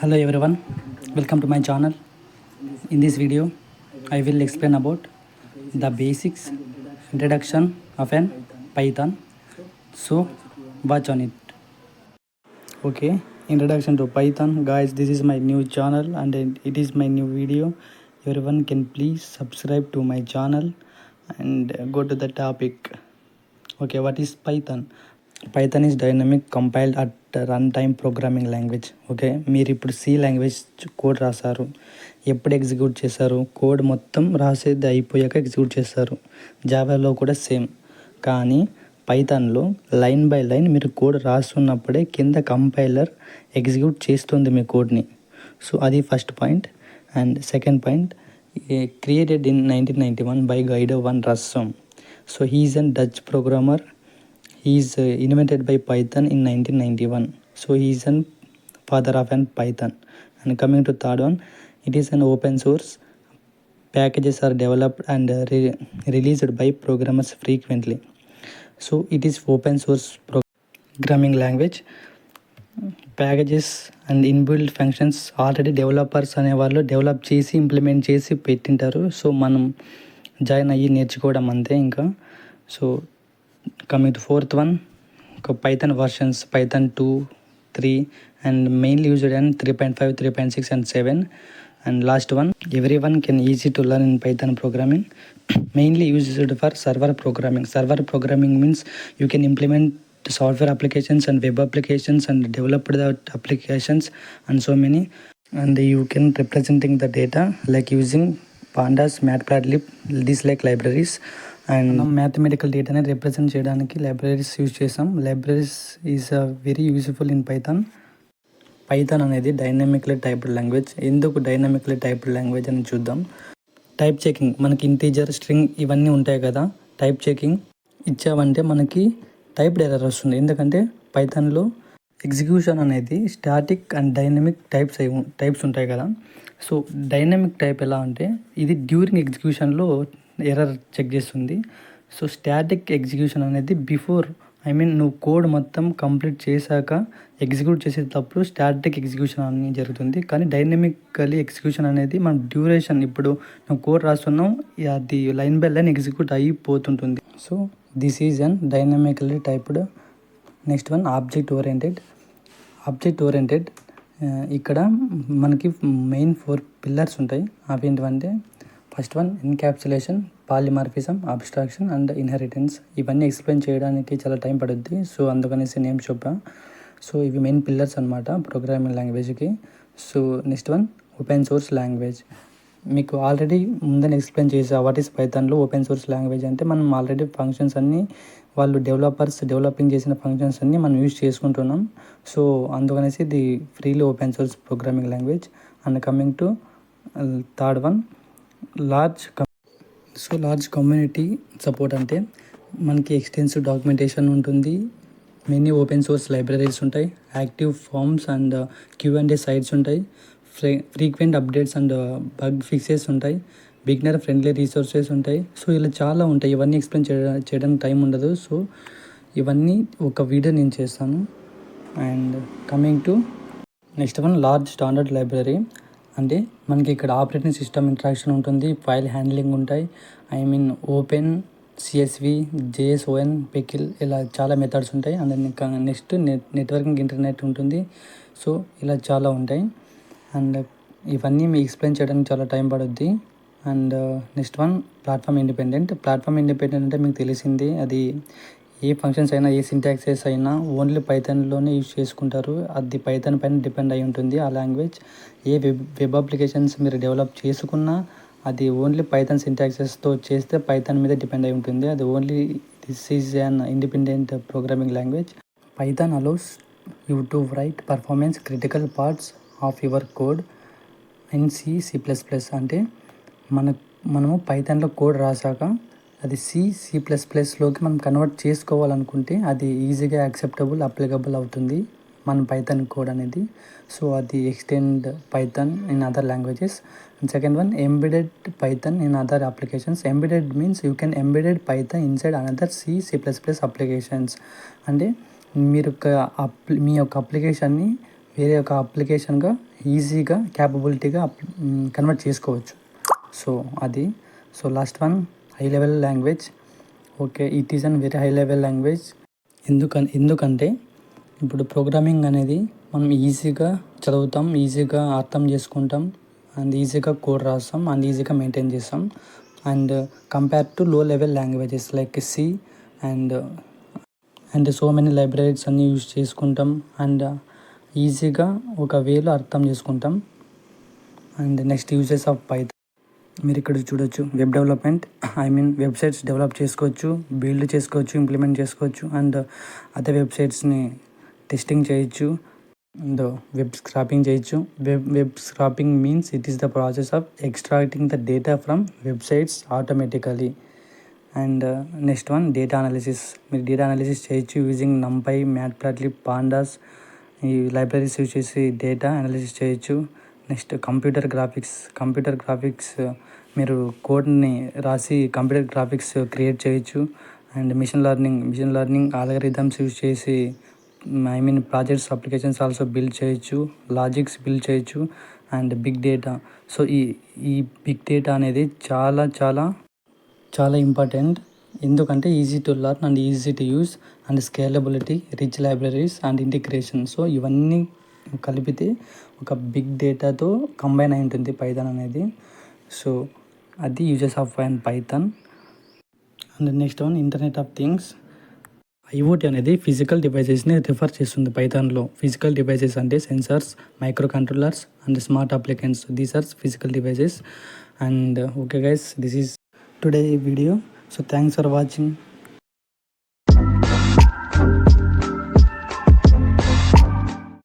Hello everyone, welcome to my channel. In this video, I will explain about the basics introduction of an Python. So watch on it. Okay, introduction to Python. Guys, this is my new channel and it is my new video. Everyone can please subscribe to my channel and go to the topic. Okay, what is Python? Python is dynamic compiled at run time programming language. Okay, మీరు ఇప్పుడు C language code రాశారు, ఎప్పుడు execute చేశారు? Code మొత్తం రాసేది అయిపోయాక execute చేస్తారు. జావాలో కూడా సేమ్, కానీ పైథాన్లో లైన్ బై లైన్ మీరు కోడ్ రాస్తున్నప్పుడే కింద కంపైలర్ ఎగ్జిక్యూట్ చేస్తుంది మీ కోడ్ని. సో అది first point. And second point, created in 1991 by Guido van Rossum. So he is an Dutch programmer. He is invented by Python in 1991. So he is an father of an Python. And coming to third one, it is an open source. Packages are developed and released by programmers frequently. So it is open source programming language. Packages and inbuilt functions already developers అనే వాళ్ళు develop చేసి implement చేసి పెట్టింటారు. So మనం join అయ్యి నేర్చుకోవడం అంతే ఇంకా. So coming to fourth one, Python versions Python 2, 3 and mainly used in 3.5, 3.6 and 7. And last one, everyone can easy to learn in Python programming. Mainly used for server programming. Server programming means you can implement software applications and web applications and develop the applications and so many. And you can representing the data like using pandas, matplotlib, these like libraries. And మనం mathematical డేటాని represent చేయడానికి libraries use చేసాం. Libraries is very useful in Python. Python అనేది dynamically typed language. ఎందుకు dynamically typed language అని చూద్దాం. Type checking, మనకి integer, string ఇవన్నీ ఉంటాయి కదా. టైప్ చెకింగ్ ఇచ్చామంటే మనకి టైప్డ్ ఎర్రర్ వస్తుంది. ఎందుకంటే పైథాన్లో ఎగ్జిక్యూషన్ అనేది స్టాటిక్ అండ్ డైనమిక్ టైప్స్ ఉంటాయి కదా. సో డైనమిక్ టైప్ ఎలా అంటే ఇది డ్యూరింగ్ ఎగ్జిక్యూషన్లో ఎర్రర్ చెక్ చేస్తుంది. సో స్టాటిక్ ఎగ్జిక్యూషన్ అనేది బిఫోర్ నువ్వు కోడ్ మొత్తం కంప్లీట్ చేశాక ఎగ్జిక్యూట్ చేసేటప్పుడు స్టాటిక్ ఎగ్జిక్యూషన్ అనేది జరుగుతుంది. కానీ డైనమికలీ ఎగ్జిక్యూషన్ అనేది మన డ్యూరేషన్, ఇప్పుడు నువ్వు కోడ్ రాస్తున్నాం అది లైన్ బై లైన్ ఎగ్జిక్యూట్ అయిపోతుంటుంది. So this is an dynamically typed. Next one, object oriented. ఇక్కడ మనకి మెయిన్ 4 పిల్లర్స్ ఉంటాయి. అవి ఏంటంటే first one encapsulation, polymorphism, abstraction and inheritance. ఇవన్నీ ఎక్స్ప్లెయిన్ చేయడానికి చాలా టైం పడుద్ది. సో అందుకనేసి నేమ్ చెప్పా. సో ఇవి మెయిన్ పిల్లర్స్ అనమాట ప్రోగ్రామింగ్ లాంగ్వేజ్కి. So next one, open source language. మీకు ఆల్రెడీ ముందని ఎక్స్ప్లెయిన్ చేసా వాట్ ఈస్ పైథాన్లో ఓపెన్ సోర్స్ లాంగ్వేజ్ అంటే మనం ఆల్రెడీ ఫంక్షన్స్ అన్నీ వాళ్ళు డెవలపింగ్ చేసిన ఫంక్షన్స్ అన్నీ మనం యూజ్ చేసుకుంటున్నాం. సో అందుకనేసి ఇది freely open source programming language. And coming to third one, large community support. అంటే మనకి ఎక్స్టెన్సివ్ డాక్యుమెంటేషన్ ఉంటుంది, మెనీ ఓపెన్ సోర్స్ లైబ్రరీస్ ఉంటాయి, active forums and Q&A sites ఉంటాయి, frequent updates and bug fixes ఉంటాయి, beginner friendly resources ఉంటాయి. So ఇలా చాలా ఉంటాయి. ఇవన్నీ ఎక్స్ప్లెయిన్ చేయడానికి టైం ఉండదు. సో ఇవన్నీ ఒక వీడియో నేను చేస్తాను. And coming to next one, large standard library. అంటే మనకి ఇక్కడ ఆపరేటింగ్ సిస్టమ్ ఇంట్రాక్షన్ ఉంటుంది, ఫైల్ హ్యాండ్లింగ్ ఉంటాయి, ఓపెన్, CSV, JSON, పికిల్, ఇలా చాలా మెథడ్స్ ఉంటాయి. అండ్ నెక్స్ట్ నెట్వర్కింగ్ ఇంటర్నెట్ ఉంటుంది. సో ఇలా చాలా ఉంటాయి. అండ్ ఇవన్నీ మీకు ఎక్స్ప్లెయిన్ చేయడానికి చాలా టైం పడుద్ది. And next one, platform independent అంటే మీకు తెలిసింది, అది ఏ ఫంక్షన్స్ అయినా ఏ సింటాక్సెస్ అయినా ఓన్లీ పైథాన్లోనే యూజ్ చేసుకుంటారు. అది పైథాన్ పైన డిపెండ్ అయి ఉంటుంది ఆ లాంగ్వేజ్. ఏ వెబ్ అప్లికేషన్స్ మీరు డెవలప్ చేసుకున్నా అది ఓన్లీ పైథాన్ సింటాక్సెస్తో చేస్తే పైథాన్ మీద డిపెండ్ అయి ఉంటుంది. అది only this is an independent programming language. Python allows you to right performance critical parts of your code in C++. అంటే మనము పైథాన్లో కోడ్ రాసాక అది C++లోకి మనం కన్వర్ట్ చేసుకోవాలనుకుంటే అది ఈజీగా అప్లికబుల్ అవుతుంది మన పైథాన్ కోడ్ అనేది. సో అది extend Python in other languages. And second one, embedded Python in other applications. Embedded means you can embedded Python inside another C++ applications. అంటే మీ యొక్క అప్లికేషన్ని వేరే ఒక అప్లికేషన్గా ఈజీగా క్యాపబిలిటీగా కన్వర్ట్ చేసుకోవచ్చు. సో అది. So last one, high level language. Okay, it is an very high level language. ఎందుకంటే ఇప్పుడు programming అనేది మనం ఈజీగా చదువుతాం, ఈజీగా అర్థం చేసుకుంటాం, అండ్ ఈజీగా కోడ్ రాస్తాం, అండ్ ఈజీగా మెయింటైన్ చేస్తాం. And compare to low level languages like C and so many libraries అన్నీ యూజ్ చేసుకుంటాం, అండ్ ఈజీగా ఒక వేలో అర్థం చేసుకుంటాం. And next uses of Python. మీరు ఇక్కడ చూడొచ్చు, వెబ్ డెవలప్మెంట్, వెబ్సైట్స్ డెవలప్ చేసుకోవచ్చు, బిల్డ్ చేసుకోవచ్చు, ఇంప్లిమెంట్ చేసుకోవచ్చు, అండ్ అదే వెబ్సైట్స్ని టెస్టింగ్ చేయొచ్చు, అండ్ వెబ్ స్క్రాపింగ్ చేయొచ్చు. Web scraping means it is the process of extracting the data from websites automatically. And next one, data analysis. మీరు డేటా అనాలిసిస్ చేయొచ్చు using NumPy, Matplotlib, pandas ఈ libraries use చేసి data analysis చేయొచ్చు. Next computer graphics మీరు కోడ్ని రాసి computer graphics create చేయొచ్చు. And machine learning algorithms use చేసి ప్రాజెక్ట్స్, అప్లికేషన్స్ ఆల్సో బిల్డ్ చేయొచ్చు, లాజిక్స్ బిల్డ్ చేయొచ్చు. And big data. సో ఈ బిగ్ డేటా అనేది చాలా చాలా చాలా ఇంపార్టెంట్. ఎందుకంటే easy to learn and easy to use and scalability, rich libraries and integration. So ఇవన్నీ కలిపితే ఒక బిగ్ డేటాతో కంబైన్ అయి ఉంటుంది పైథాన్ అనేది. సో అది uses of Python. And next one, internet of things. IoT అనేది ఫిజికల్ డివైజెస్ని రిఫర్ చేస్తుంది పైథాన్లో. ఫిజికల్ డివైజెస్ అంటే sensors, micro controllers and smart applicants. These are physical devices. And okay guys, this is today video. So thanks for watching.